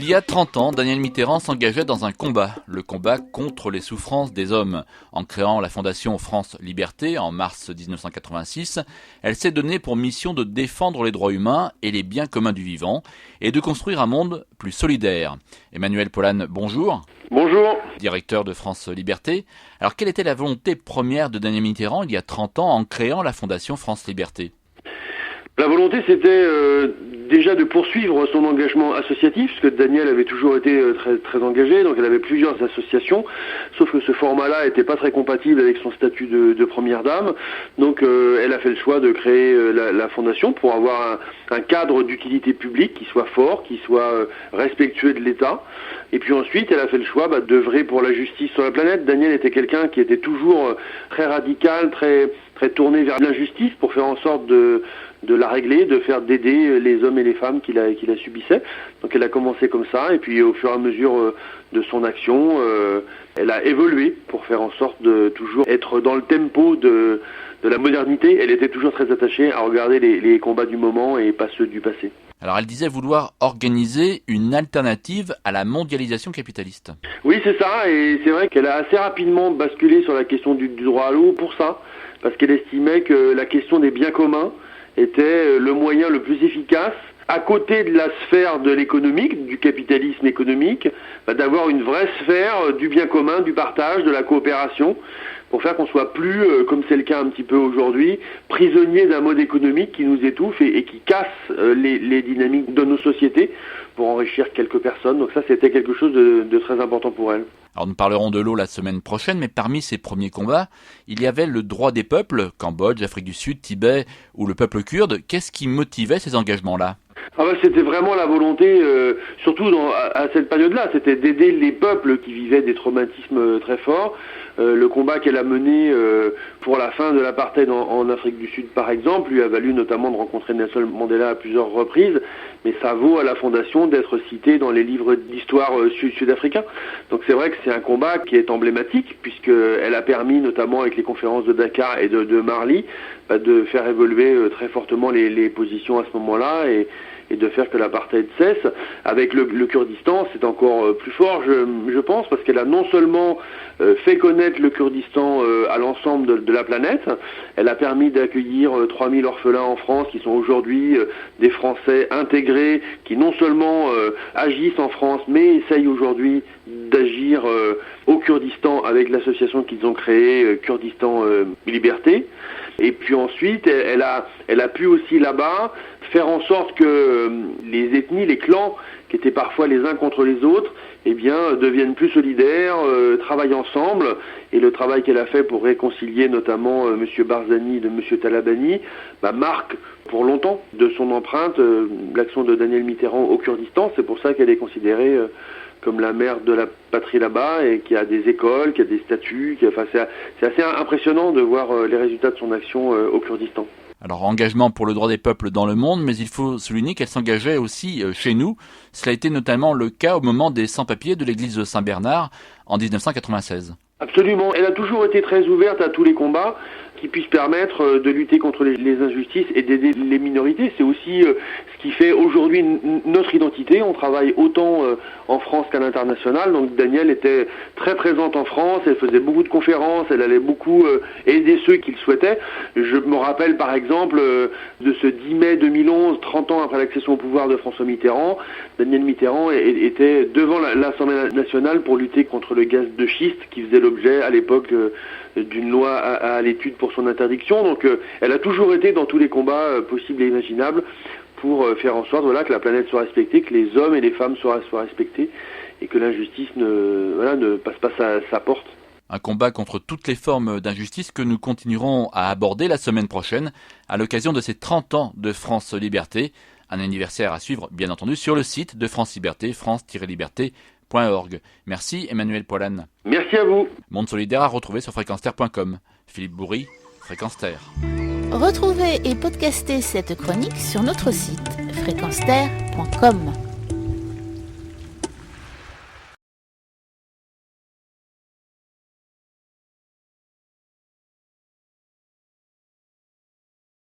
Il y a 30 ans, Danielle Mitterrand s'engageait dans un combat, le combat contre les souffrances des hommes. En créant la Fondation France Liberté en mars 1986, elle s'est donnée pour mission de défendre les droits humains et les biens communs du vivant et de construire un monde plus solidaire. Emmanuel Pollan, bonjour. Bonjour. Directeur de France Liberté. Alors, quelle était la volonté première de Danielle Mitterrand il y a 30 ans en créant la Fondation France Liberté ? La volonté, c'était déjà de poursuivre son engagement associatif, parce que Danielle avait toujours été très engagée, donc elle avait plusieurs associations, sauf que ce format-là n'était pas très compatible avec son statut de première dame, donc elle a fait le choix de créer la Fondation pour avoir un cadre d'utilité publique qui soit fort, qui soit respectueux de l'État, et puis ensuite elle a fait le choix d'œuvrer pour la justice sur la planète. Danielle était quelqu'un qui était toujours très radical, très tourné vers l'injustice pour faire en sorte de la régler, d'aider les hommes et les femmes qui la subissaient. Donc elle a commencé comme ça, et puis au fur et à mesure de son action, elle a évolué pour faire en sorte de toujours être dans le tempo de la modernité. Elle était toujours très attachée à regarder les combats du moment et pas ceux du passé. Alors elle disait vouloir organiser une alternative à la mondialisation capitaliste. Oui, c'est ça, et c'est vrai qu'elle a assez rapidement basculé sur la question du droit à l'eau pour ça, parce qu'elle estimait que la question des biens communs était le moyen le plus efficace, à côté de la sphère de l'économique, du capitalisme économique, d'avoir une vraie sphère du bien commun, du partage, de la coopération, pour faire qu'on soit plus, comme c'est le cas un petit peu aujourd'hui, prisonnier d'un mode économique qui nous étouffe et qui casse les dynamiques de nos sociétés pour enrichir quelques personnes. Donc ça, c'était quelque chose de très important pour elle. Alors nous parlerons de l'eau la semaine prochaine, mais parmi ces premiers combats, il y avait le droit des peuples, Cambodge, Afrique du Sud, Tibet ou le peuple kurde. Qu'est-ce qui motivait ces engagements-là ? C'était vraiment la volonté, surtout à cette période-là, c'était d'aider les peuples qui vivaient des traumatismes très forts. Le combat qu'elle a mené pour la fin de l'apartheid en Afrique du Sud, par exemple, lui a valu notamment de rencontrer Nelson Mandela à plusieurs reprises, mais ça vaut à la Fondation d'être cité dans les livres d'histoire sud-africains. Donc c'est vrai que c'est un combat qui est emblématique, puisqu'elle a permis, notamment avec les conférences de Dakar et de Marly, de faire évoluer très fortement les positions à ce moment-là et de faire que l'apartheid cesse. Avec le Kurdistan, c'est encore plus fort, je pense, parce qu'elle a non seulement fait connaître le Kurdistan à l'ensemble de la planète, elle a permis d'accueillir 3000 orphelins en France, qui sont aujourd'hui des Français intégrés, qui non seulement agissent en France, mais essayent aujourd'hui d'agir au Kurdistan avec l'association qu'ils ont créée, Kurdistan Liberté. Et puis ensuite, elle a pu aussi là-bas faire en sorte que les ethnies, les clans, qui étaient parfois les uns contre les autres, deviennent plus solidaires, travaillent ensemble. Et le travail qu'elle a fait pour réconcilier notamment M. Barzani de M. Talabani marque pour longtemps de son empreinte l'action de Danielle Mitterrand au Kurdistan. C'est pour ça qu'elle est considérée comme la mère de la patrie là-bas et qui a des écoles, qui a des statuts. C'est assez impressionnant de voir les résultats de son action au Kurdistan. Alors, engagement pour le droit des peuples dans le monde, mais il faut souligner qu'elle s'engageait aussi chez nous. Cela a été notamment le cas au moment des sans-papiers de l'église de Saint-Bernard en 1996. Absolument. Elle a toujours été très ouverte à tous les combats qui puissent permettre de lutter contre les injustices et d'aider les minorités. C'est aussi ce qui fait aujourd'hui notre identité. On travaille autant en France qu'à l'international. Donc Danielle était très présente en France, elle faisait beaucoup de conférences, elle allait beaucoup aider ceux qui le souhaitaient. Je me rappelle par exemple de ce 10 mai 2011, 30 ans après l'accession au pouvoir de François Mitterrand, Danielle Mitterrand était devant l'Assemblée nationale pour lutter contre le gaz de schiste qui faisait l'objet à l'époque d'une loi à l'étude pour son interdiction. Donc elle a toujours été dans tous les combats possibles et imaginables pour faire en sorte que la planète soit respectée, que les hommes et les femmes soient respectés et que l'injustice ne passe pas sa porte. Un combat contre toutes les formes d'injustice que nous continuerons à aborder la semaine prochaine à l'occasion de ces 30 ans de France Liberté. Un anniversaire à suivre, bien entendu, sur le site de France Liberté, france-liberté.org. Merci Emmanuel Pollan. Merci à vous. Monde solidaire à retrouver sur fréquenceterre.com. Philippe Bourri, Fréquence Terre. Retrouvez et podcastez cette chronique sur notre site fréquenceterre.com.